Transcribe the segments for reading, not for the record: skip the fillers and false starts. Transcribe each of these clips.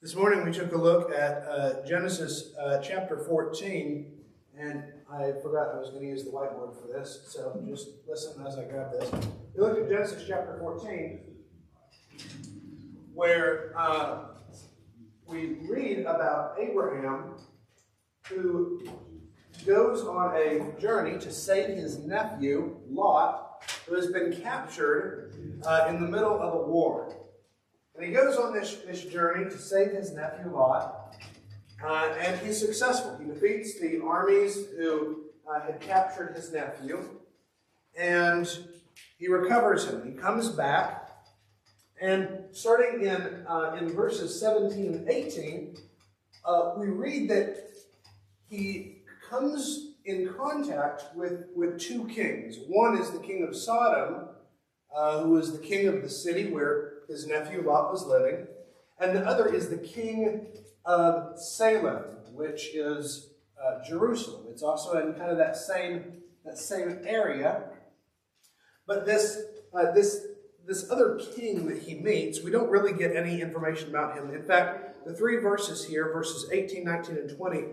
This morning we took a look at Genesis chapter 14, and I forgot I was going to use the whiteboard for this, so just listen as I grab this. We looked at Genesis chapter 14, where we read about Abraham, who goes on a journey to save his nephew, Lot, who has been captured in the middle of a war. And he goes on this journey to save his nephew Lot, and he's successful. He defeats the armies who had captured his nephew, and he recovers him. He comes back, and starting in verses 17 and 18, we read that he comes in contact with two kings. One is the king of Sodom, who was the king of the city where his nephew Lot was living, and the other is the king of Salem, which is Jerusalem. It's also in kind of that same area. But this other king that he meets, we don't really get any information about him. In fact, the three verses here, verses 18, 19, and 20,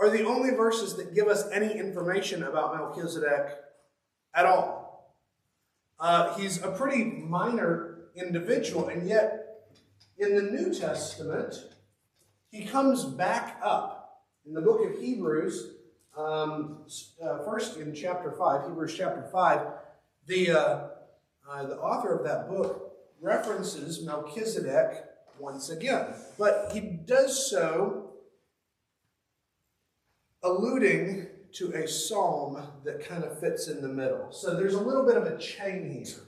are the only verses that give us any information about Melchizedek at all. He's a pretty minor individual, and yet in the New Testament, he comes back up. In the book of Hebrews, first in chapter 5, Hebrews chapter 5, the author of that book references Melchizedek once again, but he does so alluding to a psalm that kind of fits in the middle. So there's a little bit of a chain here.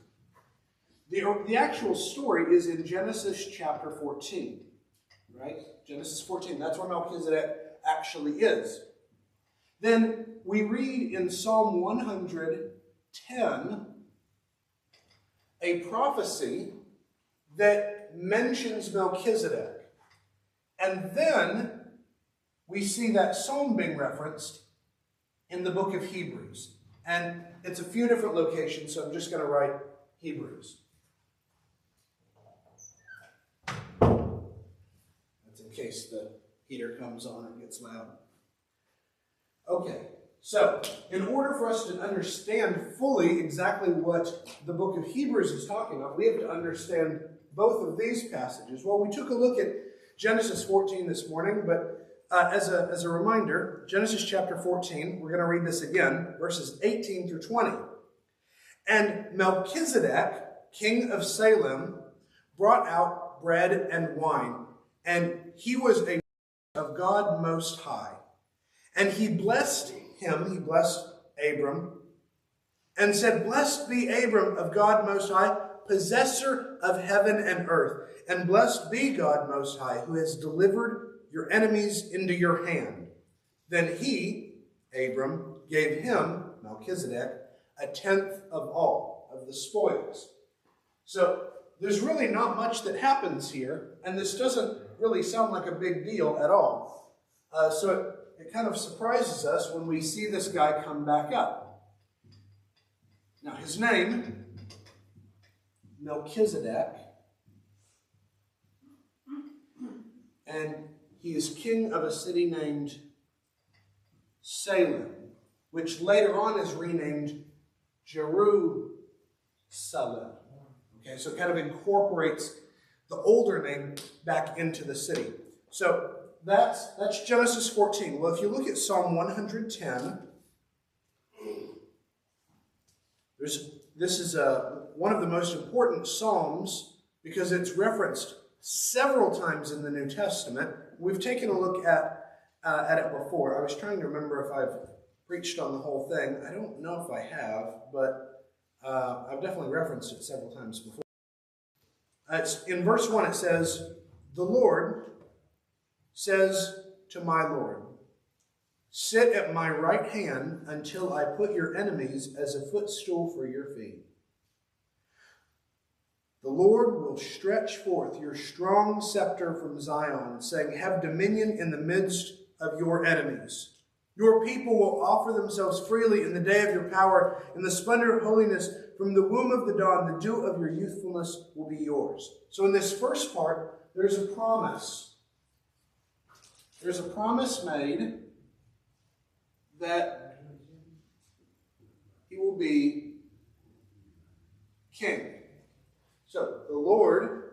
The actual story is in Genesis chapter 14, right? Genesis 14, that's where Melchizedek actually is. Then we read in Psalm 110 a prophecy that mentions Melchizedek. And then we see that psalm being referenced in the book of Hebrews. And it's a few different locations, so I'm just going to write Hebrews. That's in case the heater comes on and gets loud. Okay, so in order for us to understand fully exactly what the book of Hebrews is talking about, we have to understand both of these passages. Well, we took a look at Genesis 14 this morning, but as a reminder, Genesis chapter 14, we're going to read this again, verses 18 through 20. And Melchizedek, king of Salem, brought out bread and wine, and he was a of God Most High. And he blessed him, he blessed Abram, and said, "Blessed be Abram of God Most High, possessor of heaven and earth, and blessed be God Most High, who has delivered your enemies into your hand." Then he, Abram, gave him, Melchizedek, a tenth of all of the spoils. So there's really not much that happens here, and this doesn't really sound like a big deal at all. So it kind of surprises us when we see this guy come back up. Now his name, Melchizedek, and he is king of a city named Salem, which later on is renamed Jerusalem. Okay, so it kind of incorporates the older name back into the city. So that's Genesis 14. Well, if you look at Psalm 110, this is one of the most important psalms because it's referenced several times in the New Testament. We've taken a look at it before. I was trying to remember if I've preached on the whole thing. I don't know if I have, but I've definitely referenced it several times before. In verse 1 it says, "The Lord says to my Lord, sit at my right hand until I put your enemies as a footstool for your feet. The Lord will stretch forth your strong scepter from Zion, saying, have dominion in the midst of your enemies. Your people will offer themselves freely in the day of your power. In the splendor of holiness, from the womb of the dawn, the dew of your youthfulness will be yours." So in this first part, there's a promise there's a promise made that he will be king. So the Lord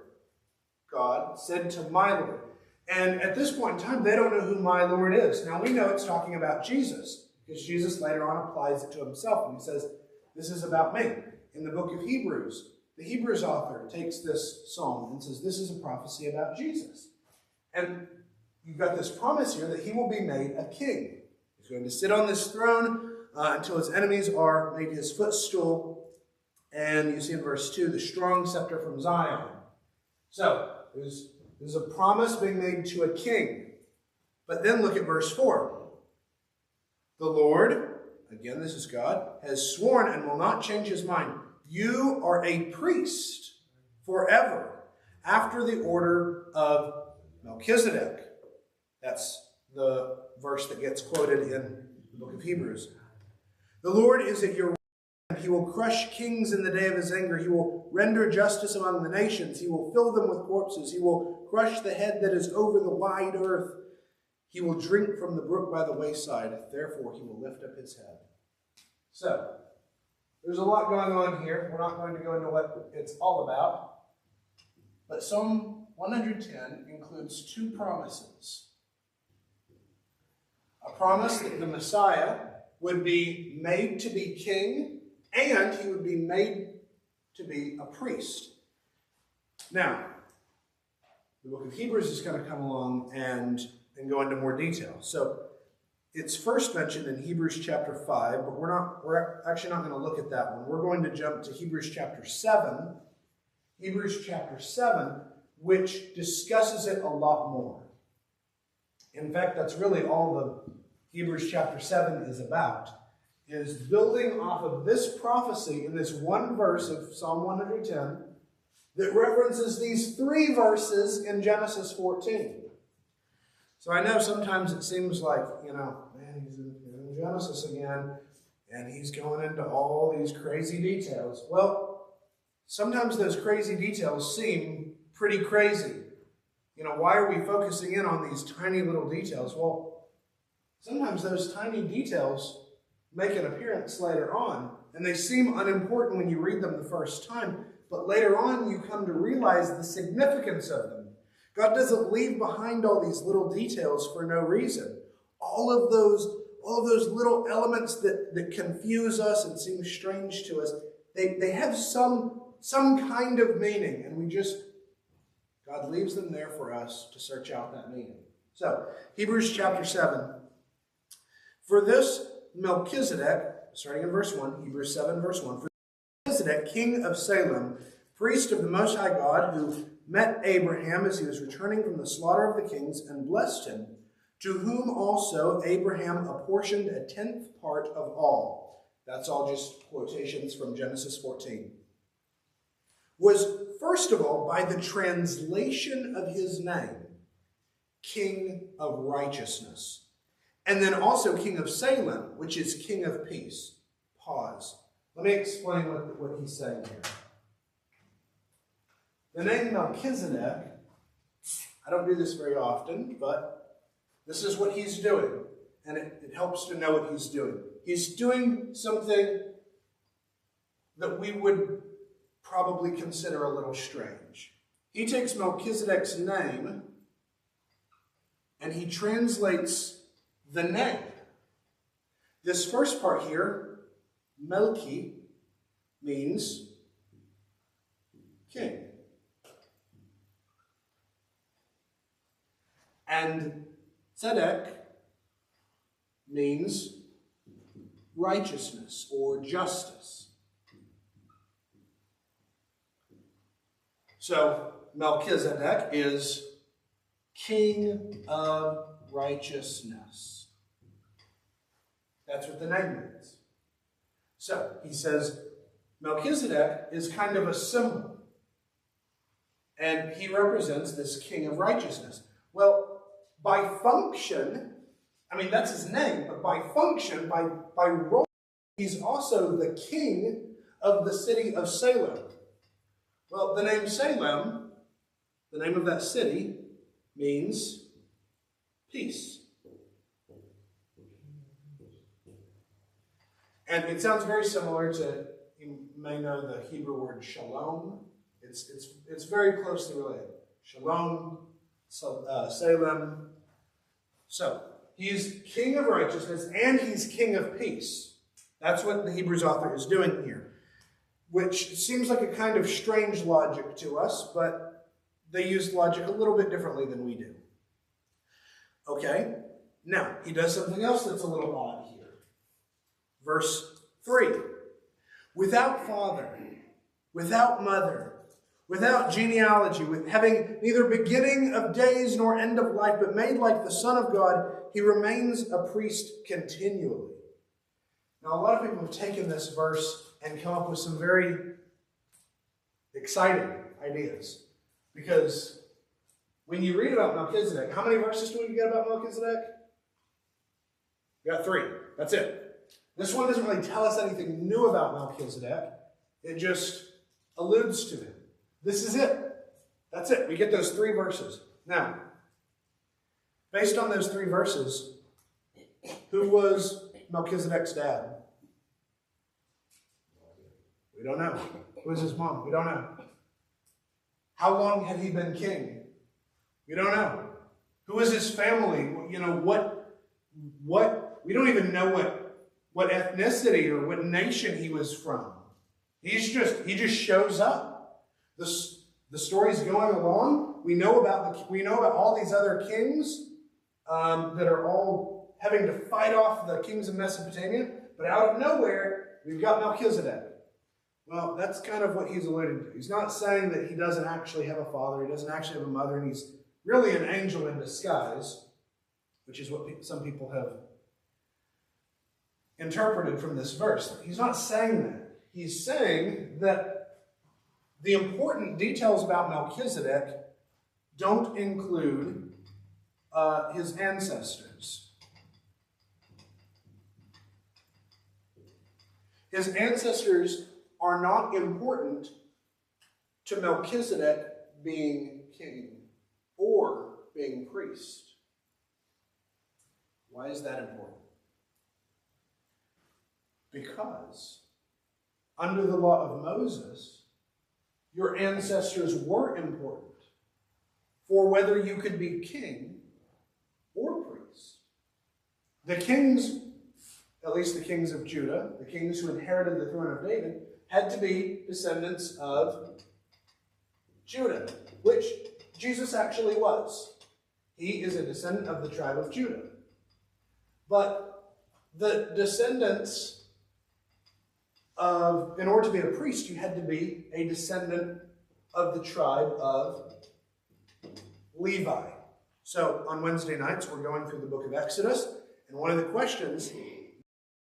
God said to my Lord. And at this point in time, they don't know who my Lord is. Now we know it's talking about Jesus, because Jesus later on applies it to himself, and he says, this is about me. In the book of Hebrews, the Hebrews author takes this psalm and says, this is a prophecy about Jesus. And you've got this promise here that he will be made a king. He's going to sit on this throne until his enemies are made his footstool. And you see in verse 2, the strong scepter from Zion. So, there's a promise being made to a king. But then look at verse 4. The Lord, again this is God, has sworn and will not change his mind. You are a priest forever, after the order of Melchizedek. That's the verse that gets quoted in the book of Hebrews. The Lord is at your right hand. He will crush kings in the day of his anger. He will render justice among the nations. He will fill them with corpses. He will crush the head that is over the wide earth. He will drink from the brook by the wayside. Therefore, he will lift up his head. So, there's a lot going on here. We're not going to go into what it's all about. But Psalm 110 includes two promises. A promise that the Messiah would be made to be king, and he would be made to be a priest. Now, the book of Hebrews is going to come along and go into more detail. So, it's first mentioned in Hebrews chapter 5, but we're actually not going to look at that one. We're going to jump to Hebrews chapter 7. Hebrews chapter 7, which discusses it a lot more. In fact, that's really all the Hebrews chapter 7 is about, is building off of this prophecy in this one verse of Psalm 110 that references these three verses in Genesis 14. So I know sometimes it seems like, man, he's in Genesis again, and he's going into all these crazy details. Well, sometimes those crazy details seem pretty crazy. Why are we focusing in on these tiny little details? Well, sometimes those tiny details make an appearance later on, and they seem unimportant when you read them the first time, but later on you come to realize the significance of them. God doesn't leave behind all these little details for no reason. All of those little elements that confuse us and seem strange to us, they have some kind of meaning, and God leaves them there for us to search out that meaning. So, Hebrews chapter 7. For this Melchizedek, starting in verse 1, Hebrews 7 verse 1, for Melchizedek, king of Salem, priest of the Most High God, who met Abraham as he was returning from the slaughter of the kings and blessed him, to whom also Abraham apportioned a 10th part of all. That's all just quotations from Genesis 14. Was first of all, by the translation of his name, King of Righteousness. And then also King of Salem, which is King of Peace. Pause. Let me explain what he's saying here. The name Melchizedek, I don't do this very often, but this is what he's doing. And it helps to know what he's doing. He's doing something that we would probably consider a little strange. He takes Melchizedek's name and he translates the name. This first part here, Melchi, means king. And Tzedek means righteousness or justice. So Melchizedek is king of righteousness. That's what the name means. So he says Melchizedek is kind of a symbol. And he represents this king of righteousness. Well, by function, that's his name, but by function, by role, he's also the king of the city of Salem. Well, the name Salem, the name of that city, means peace. And it sounds very similar to, you may know the Hebrew word shalom. It's very closely related. Shalom, Salem. So, he's king of righteousness and he's king of peace. That's what the Hebrews author is doing here. Which seems like a kind of strange logic to us, but they use logic a little bit differently than we do. Okay, now, he does something else that's a little odd here. Verse 3. Without father, without mother, without genealogy, with having neither beginning of days nor end of life, but made like the Son of God, he remains a priest continually. Now, a lot of people have taken this verse and come up with some very exciting ideas. Because when you read about Melchizedek, how many verses do we get about Melchizedek? We got 3. That's it. This one doesn't really tell us anything new about Melchizedek. It just alludes to him. This is it. That's it. We get those 3 verses. Now, based on those 3 verses, who was Melchizedek's dad? We don't know. Who was his mom? We don't know. How long had he been king? We don't know. Who was his family? You know, what we don't even know what ethnicity or what nation he was from. He just shows up. The story's going along. We know about all these other kings that are all having to fight off the kings of Mesopotamia, but out of nowhere, we've got Melchizedek. Well, that's kind of what he's alluding to. He's not saying that he doesn't actually have a father, he doesn't actually have a mother, and he's really an angel in disguise, which is what some people have interpreted from this verse. He's not saying that. He's saying that the important details about Melchizedek don't include his ancestors. His ancestors are not important to Melchizedek being king or being priest. Why is that important? Because under the law of Moses, your ancestors were important for whether you could be king or priest. The kings, at least the kings of Judah, the kings who inherited the throne of David, had to be descendants of Judah, which Jesus actually was. He is a descendant of the tribe of Judah. But the descendants in order to be a priest, you had to be a descendant of the tribe of Levi. So on Wednesday nights, we're going through the book of Exodus, and one of the questions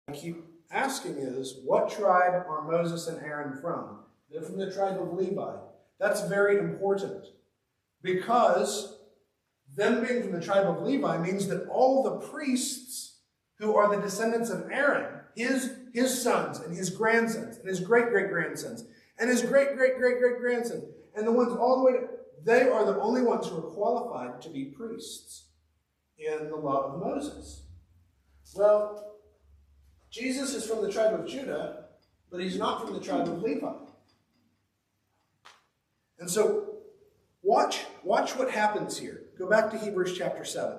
I keep asking is, what tribe are Moses and Aaron from? They're from the tribe of Levi. That's very important, because them being from the tribe of Levi means that all the priests who are the descendants of Aaron, his sons and his grandsons and his great-great-grandsons and his great-great-great-great-grandsons and the ones all the way to, they are the only ones who are qualified to be priests in the law of Moses. Well, Jesus is from the tribe of Judah, but he's not from the tribe of Levi. And so, watch what happens here. Go back to Hebrews chapter 7.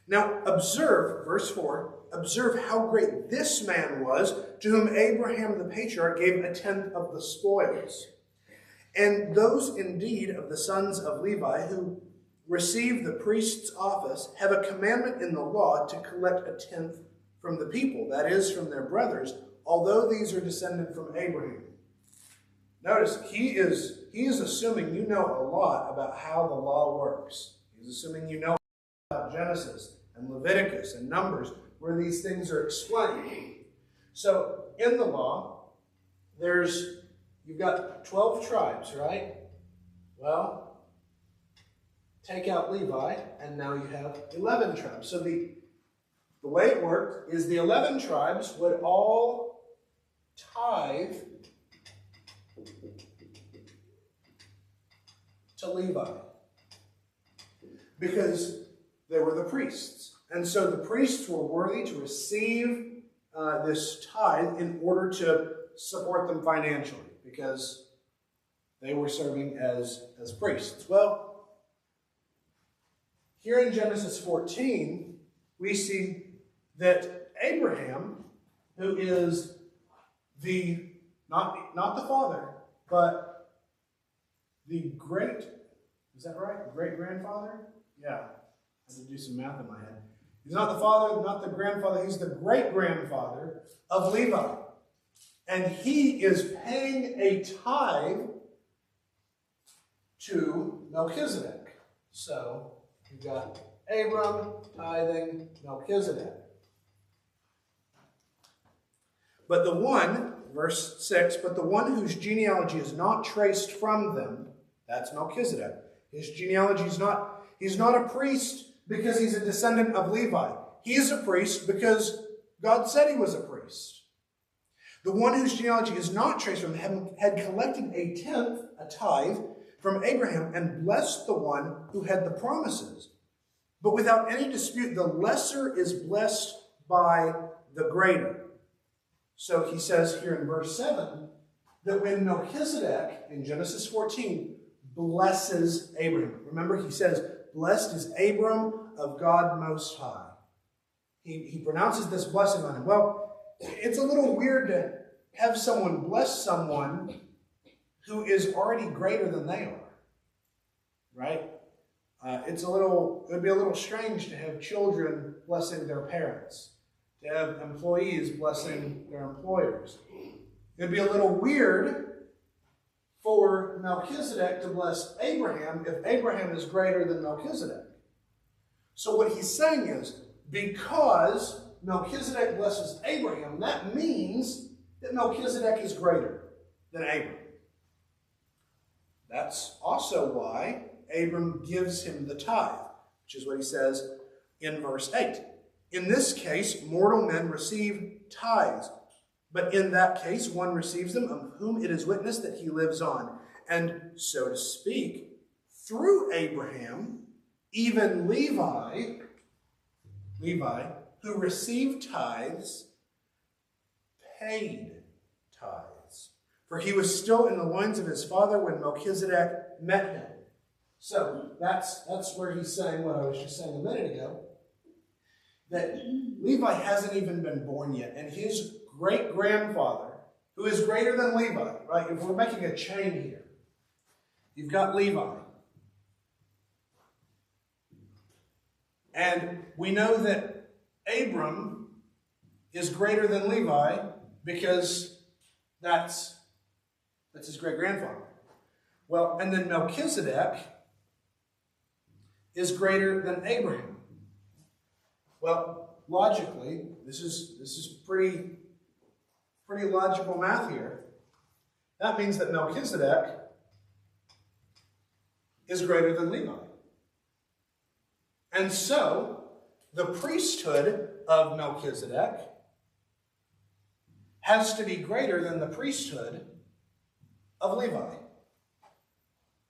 Now, observe, verse 4, observe how great this man was, to whom Abraham the patriarch gave a tenth of the spoils. And those indeed of the sons of Levi who receive the priest's office have a commandment in the law to collect a tenth from the people, that is, from their brothers, although these are descended from Abraham. Notice, he is assuming you know a lot about how the law works. He's assuming you know about Genesis and Leviticus and Numbers, where these things are explained. So, in the law, you've got 12 tribes, right? Well, take out Levi, and now you have 11 tribes. So the way it worked is the 11 tribes would all tithe to Levi. because they were the priests. And so the priests were worthy to receive this tithe in order to support them financially, because they were serving as priests. Well, here in Genesis 14, we see that Abraham, who is the not the father, but the great, is that right? Great-grandfather? Yeah, I had to do some math in my head. He's not the father, not the grandfather, he's the great-grandfather of Levi. And he is paying a tithe to Melchizedek. So, you've got Abram tithing Melchizedek. But the one, verse 6, but the one whose genealogy is not traced from them, that's Melchizedek. His genealogy is not, he's not a priest because he's a descendant of Levi. He is a priest because God said he was a priest. The one whose genealogy is not traced from him had collected a tenth, a tithe, from Abraham and blessed the one who had the promises. But without any dispute, the lesser is blessed by the greater. So he says here in verse 7 that when Melchizedek, in Genesis 14, blesses Abraham. Remember, he says, blessed is Abram of God Most High. He pronounces this blessing on him. Well, it's a little weird to have someone bless someone who is already greater than they are. Right? It would be a little strange to have children blessing their parents, to have employees blessing their employers. It would be a little weird for Melchizedek to bless Abraham if Abraham is greater than Melchizedek. So what he's saying is, because Melchizedek blesses Abraham, that means that Melchizedek is greater than Abraham. That's also why Abram gives him the tithe, which is what he says in verse 8. In this case, mortal men receive tithes, but in that case, one receives them of whom it is witnessed that he lives on. And so to speak, through Abraham, even Levi, who received tithes, paid tithes. For he was still in the loins of his father when Melchizedek met him. So that's where he's saying what I was just saying a minute ago, that Levi hasn't even been born yet, and his great-grandfather, who is greater than Levi, right? If we're making a chain here, you've got Levi. And we know that Abram is greater than Levi because that's his great-grandfather. Well, and then Melchizedek is greater than Abraham. Well, logically, this is pretty logical math here. That means that Melchizedek is greater than Levi. And so, the priesthood of Melchizedek has to be greater than the priesthood of Levi.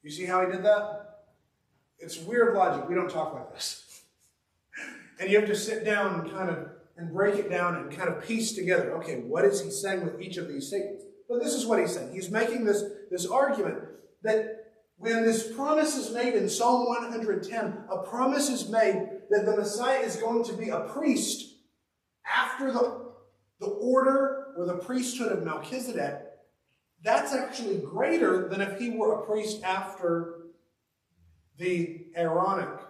You see how he did that? It's weird logic. We don't talk like this. And you have to sit down and break it down and kind of piece together, okay, what is he saying with each of these statements? But this is what he's saying. He's making this argument that when this promise is made in Psalm 110, a promise is made that the Messiah is going to be a priest after the order or the priesthood of Melchizedek. That's actually greater than if he were a priest after the Aaronic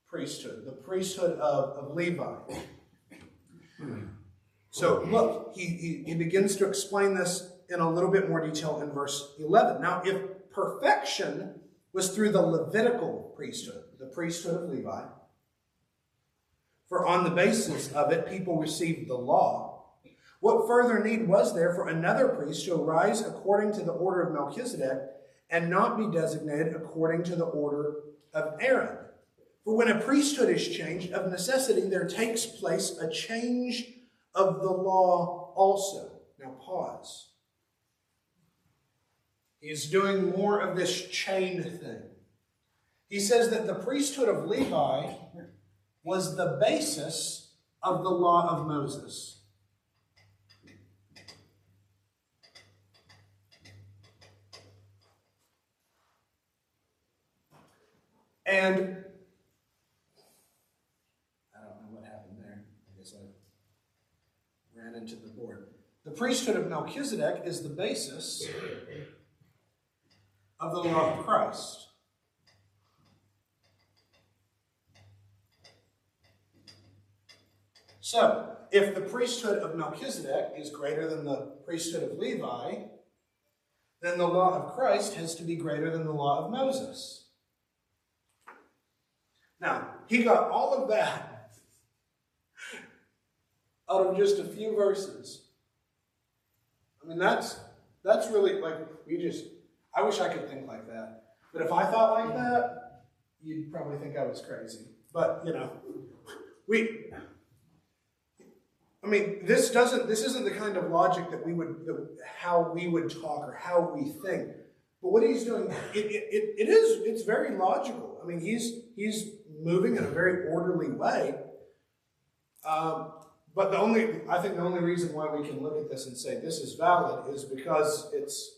priesthood, the priesthood of Levi. So look, he begins to explain this in a little bit more detail in verse 11. Now, if perfection was through the Levitical priesthood, the priesthood of Levi, for on the basis of it people received the law, what further need was there for another priest to arise according to the order of Melchizedek and not be designated according to the order of Aaron? For when a priesthood is changed, of necessity there takes place a change of the law also. Now pause. He's doing more of this chain thing. He says that the priesthood of Levi was the basis of the law of Moses. And I don't know what happened there. I guess I ran into the board. The priesthood of Melchizedek is the basis of the law of Christ. So, if the priesthood of Melchizedek is greater than the priesthood of Levi, then the law of Christ has to be greater than the law of Moses. Now, he got all of that out of just a few verses. I mean, that's really, like, I wish I could think like that. But if I thought like that, you'd probably think I was crazy. But, this isn't the kind of logic that how we would talk or how we think. But what he's doing, it's very logical. I mean, he's moving in a very orderly way. But I think the only reason why we can look at this and say this is valid is because it's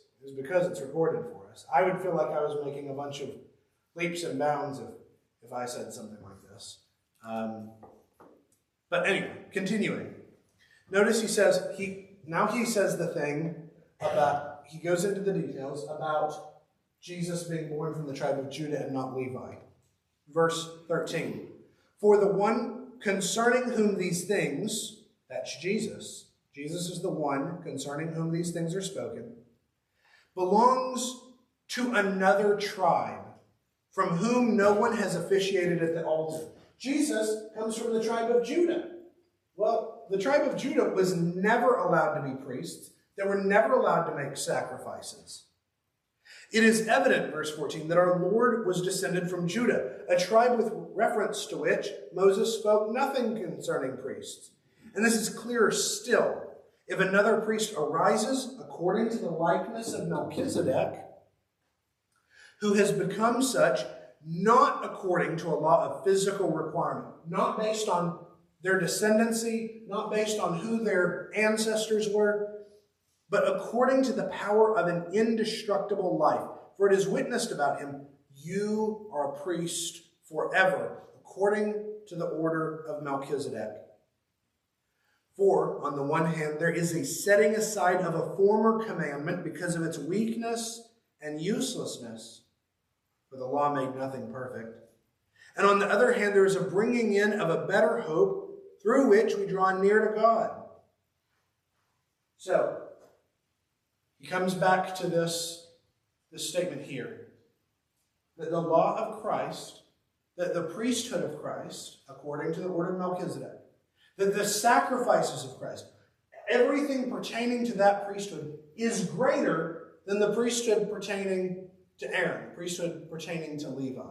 recorded for us. I would feel like I was making a bunch of leaps and bounds if I said something like this. But anyway, continuing. Notice he says the thing about, he goes into the details about Jesus being born from the tribe of Judah and not Levi. Verse 13. For the one concerning whom these things, that's Jesus is the one concerning whom these things are spoken, belongs to another tribe, from whom no one has officiated at the altar. Jesus comes from the tribe of Judah. Well, the tribe of Judah was never allowed to be priests. They were never allowed to make sacrifices. It is evident, verse 14, that our Lord was descended from Judah, a tribe with reference to which Moses spoke nothing concerning priests. And this is clearer still. If another priest arises according to the likeness of Melchizedek, who has become such, not according to a law of physical requirement, not based on their descendancy, not based on who their ancestors were, but according to the power of an indestructible life. For it is witnessed about him, you are a priest forever, according to the order of Melchizedek. For, on the one hand, there is a setting aside of a former commandment because of its weakness and uselessness, for the law made nothing perfect. And on the other hand, there is a bringing in of a better hope through which we draw near to God. So, he comes back to this statement here, that the law of Christ, that the priesthood of Christ, according to the order of Melchizedek, that the sacrifices of Christ, everything pertaining to that priesthood is greater than the priesthood pertaining to Aaron, the priesthood pertaining to Levi.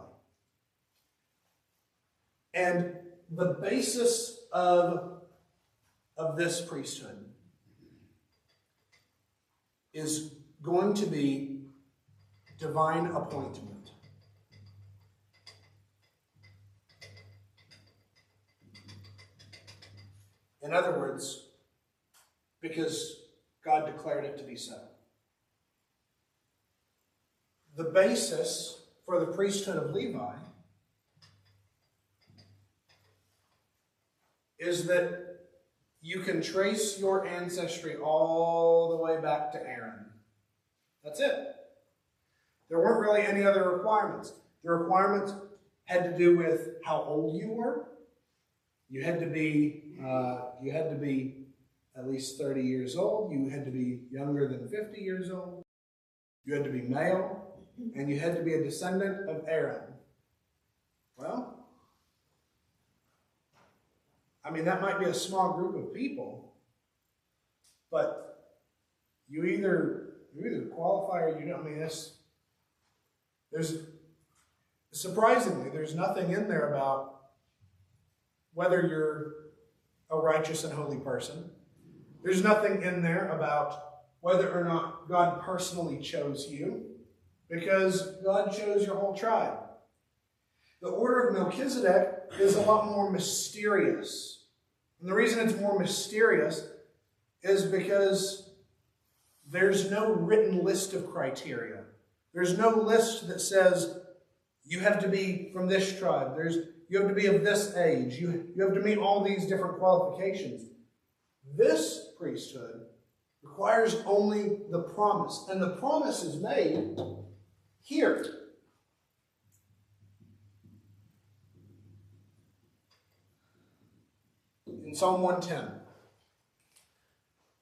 And the basis of this priesthood is going to be divine appointment. In other words, because God declared it to be so. The basis for the priesthood of Levi is that you can trace your ancestry all the way back to Aaron. That's it. There weren't really any other requirements. The requirements had to do with how old you were. You had to be at least 30 years old. You had to be younger than 50 years old. You had to be male, and you had to be a descendant of Aaron. Well, I mean, that might be a small group of people, but you either qualify or you don't. I mean, surprisingly, there's nothing in there about whether you're a righteous and holy person. There's nothing in there about whether or not God personally chose you, because God chose your whole tribe. The order of Melchizedek is a lot more mysterious. And the reason it's more mysterious is because there's no written list of criteria. There's no list that says you have to be from this tribe. You have to be of this age. You have to meet all these different qualifications. This priesthood requires only the promise. And the promise is made here. In Psalm 110.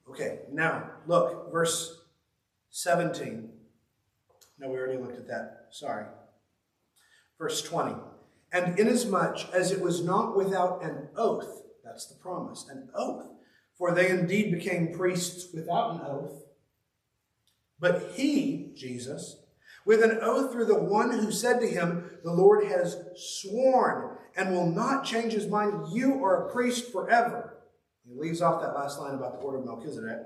Okay, now look, verse 17. No, we already looked at that. Sorry. Verse 20. And inasmuch as it was not without an oath, that's the promise, an oath, for they indeed became priests without an oath, but he, Jesus, with an oath through the one who said to him, the Lord has sworn and will not change his mind, you are a priest forever. He leaves off that last line about the order of Melchizedek.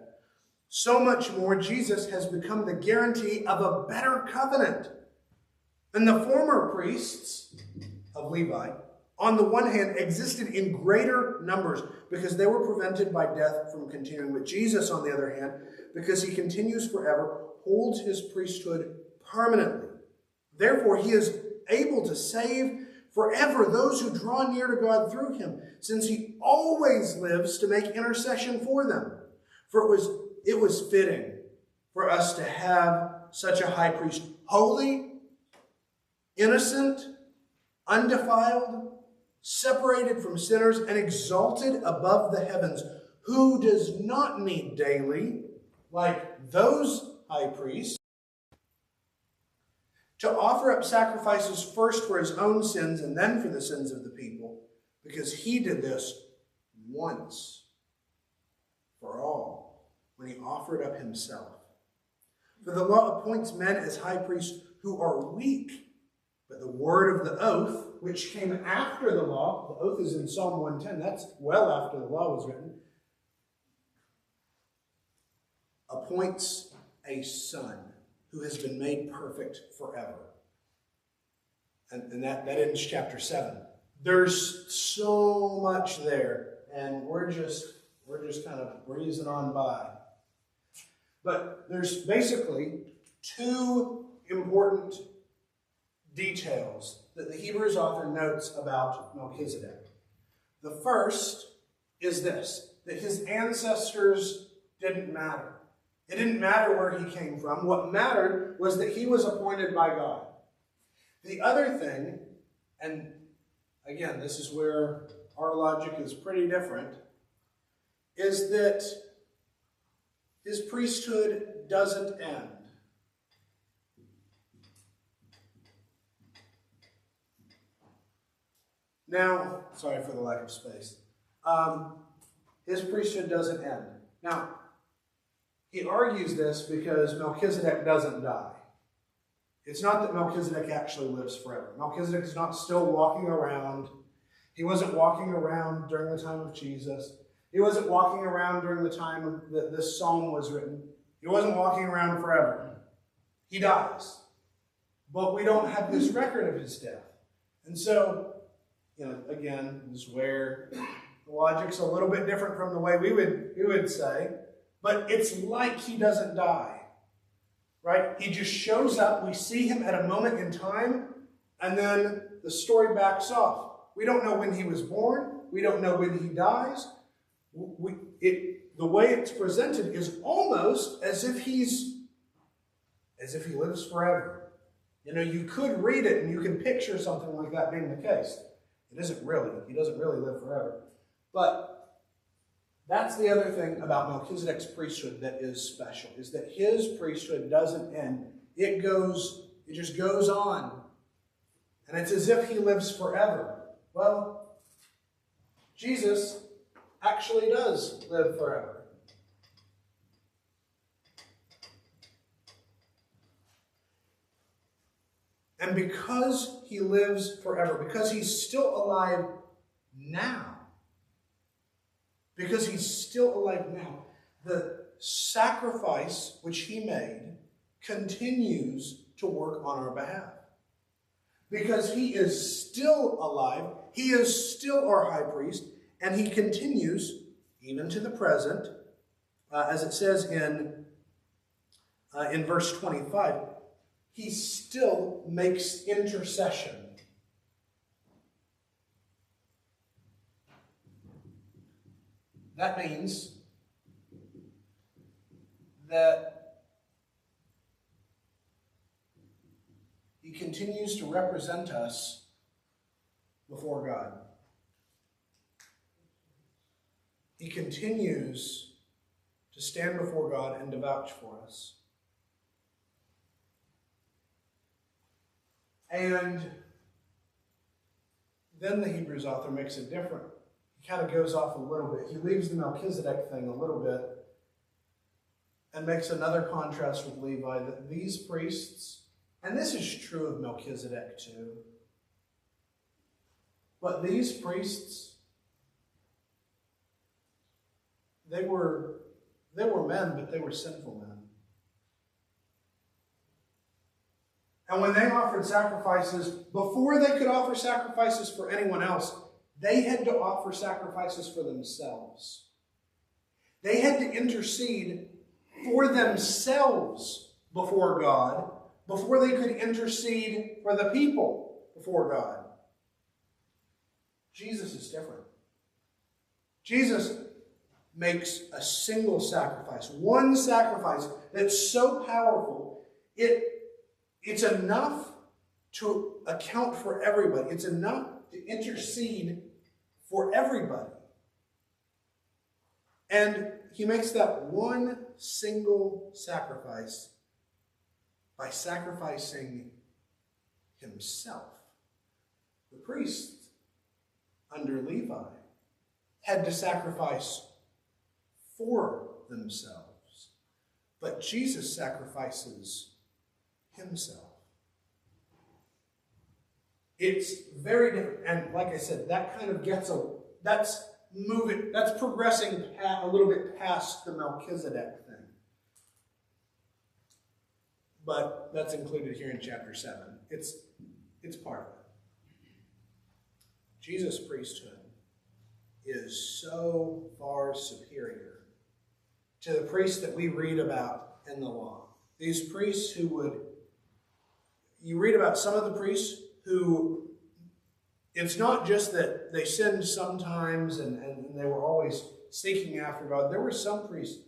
So much more, Jesus has become the guarantee of a better covenant. And the former priests of Levi, on the one hand, existed in greater numbers because they were prevented by death from continuing. But Jesus, on the other hand, because he continues forever, holds his priesthood permanently. Therefore, he is able to save forever those who draw near to God through him, since he always lives to make intercession for them. For it was fitting for us to have such a high priest, holy, innocent, undefiled, separated from sinners, and exalted above the heavens, who does not need daily, like those high priests, to offer up sacrifices first for his own sins and then for the sins of the people, because he did this once for all, when he offered up himself. For the law appoints men as high priests who are weak, but the word of the oath, which came after the law, the oath is in Psalm 110, that's well after the law was written, appoints a son who has been made perfect forever. And that ends chapter 7. There's so much there, and we're just kind of breezing on by. But there's basically two important details that the Hebrews author notes about Melchizedek. The first is this, that his ancestors didn't matter. It didn't matter where he came from. What mattered was that he was appointed by God. The other thing, and again, this is where our logic is pretty different, is that his priesthood doesn't end. Now, sorry for the lack of space. His priesthood doesn't end. Now, he argues this because Melchizedek doesn't die. It's not that Melchizedek actually lives forever. Melchizedek is not still walking around. He wasn't walking around during the time of Jesus. He wasn't walking around during the time that this psalm was written. He wasn't walking around forever. He dies. But we don't have this record of his death. And so, again, this is where the logic's a little bit different from the way we would say. But it's like he doesn't die, right? He just shows up, we see him at a moment in time, and then the story backs off. We don't know when he was born. We don't know when he dies. The way it's presented is almost as if he lives forever. You could read it and you can picture something like that being the case. It isn't really. He doesn't really live forever. But that's the other thing about Melchizedek's priesthood that is special, is that his priesthood doesn't end. It just goes on. And it's as if he lives forever. Well, Jesus actually does live forever. And because he lives forever, because he's still alive now, the sacrifice which he made continues to work on our behalf. because he is still alive, he is still our high priest, and he continues, even to the present, as it says in verse 25, he still makes intercession. That means that he continues to represent us before God. He continues to stand before God and to vouch for us. And then the Hebrews author makes it different. He kind of goes off a little bit. He leaves the Melchizedek thing a little bit and makes another contrast with Levi, that these priests, and this is true of Melchizedek too, but these priests, they were men, but they were sinful men. And when they offered sacrifices, before they could offer sacrifices for anyone else, they had to offer sacrifices for themselves. They had to intercede for themselves before God before they could intercede for the people before God. Jesus is different. Jesus makes a single sacrifice, one sacrifice that's so powerful, it's enough to account for everybody. It's enough to intercede for everybody. And he makes that one single sacrifice by sacrificing himself. The priests under Levi had to sacrifice for themselves, but Jesus sacrifices himself. It's very different. And like I said, that kind of that's progressing a little bit past the Melchizedek thing. But that's included here in chapter 7. It's part of it. Jesus' priesthood is so far superior to the priests that we read about in the law. These priests you read about some of the priests who, it's not just that they sinned sometimes and they were always seeking after God. There were some priests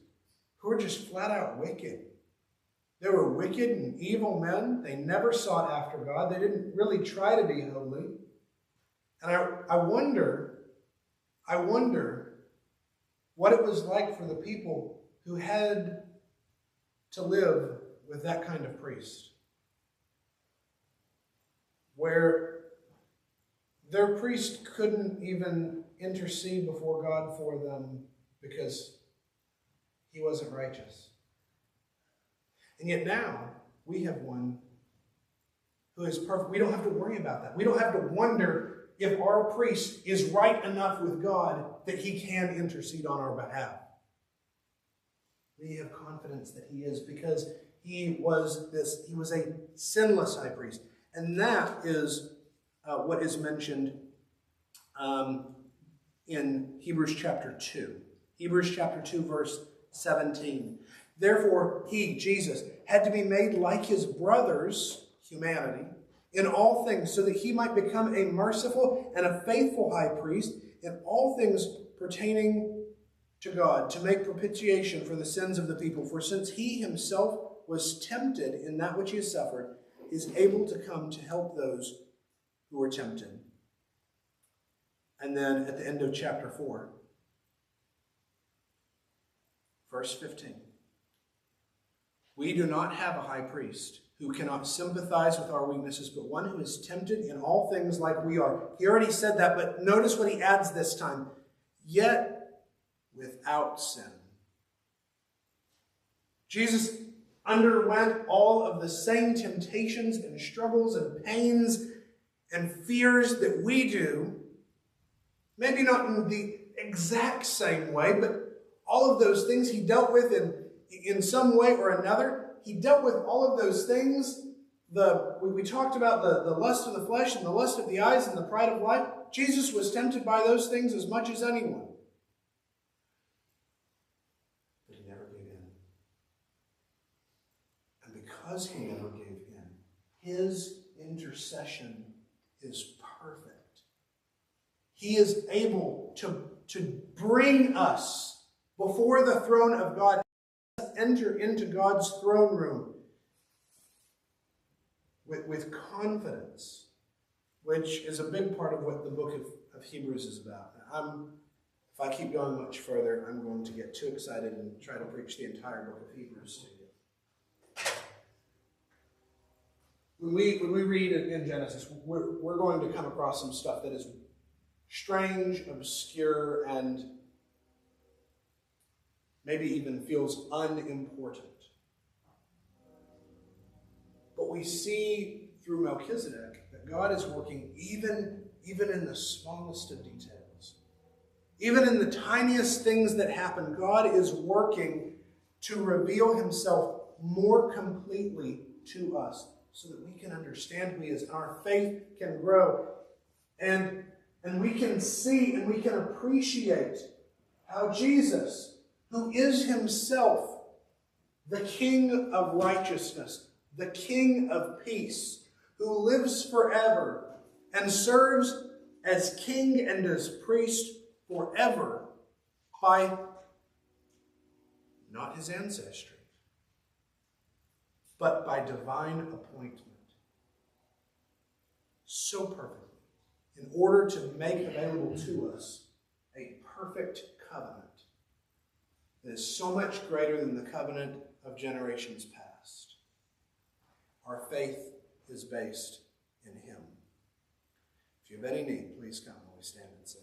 who were just flat out wicked. They were wicked and evil men. They never sought after God. They didn't really try to be holy. And I wonder what it was like for the people who had to live with that kind of priest, where their priest couldn't even intercede before God for them because he wasn't righteous. And yet now we have one who is perfect. We don't have to worry about that. We don't have to wonder if our priest is right enough with God that he can intercede on our behalf. We have confidence that he is, because he was a sinless high priest. And that is what is mentioned in Hebrews chapter 2. Hebrews chapter 2, verse 17. Therefore, he, Jesus, had to be made like his brothers, humanity, in all things, so that he might become a merciful and a faithful high priest in all things pertaining to God, to make propitiation for the sins of the people. For since he himself was tempted in that which he has suffered, he is able to come to help those who are tempted. And then at the end of chapter 4, verse 15. We do not have a high priest who cannot sympathize with our weaknesses, but one who is tempted in all things like we are. He already said that, but notice what he adds this time. Yet without sin. Jesus underwent all of the same temptations and struggles and pains and fears that we do. Maybe not in the exact same way, but all of those things he dealt with in some way or another. He dealt with all of those things we talked about the lust of the flesh and the lust of the eyes and the pride of life. Jesus was tempted by those things as much as anyone. But he never gave in. And because he never gave in, his intercession is perfect. He is able to bring us before the throne of God, enter into God's throne room with confidence, which is a big part of what the book of Hebrews is about. If I keep going much further, I'm going to get too excited and try to preach the entire book of Hebrews to you. When we read in Genesis, we're going to come across some stuff that is strange, obscure, and maybe even feels unimportant. But we see through Melchizedek that God is working even in the smallest of details. Even in the tiniest things that happen, God is working to reveal himself more completely to us so that we can understand who he is and our faith can grow. And we can see and we can appreciate how Jesus, who is himself the King of righteousness, the King of peace, who lives forever and serves as king and as priest forever by not his ancestry, but by divine appointment. So perfectly, in order to make available to us a perfect covenant that is so much greater than the covenant of generations past. Our faith is based in him. If you have any need, please come while we stand and sing.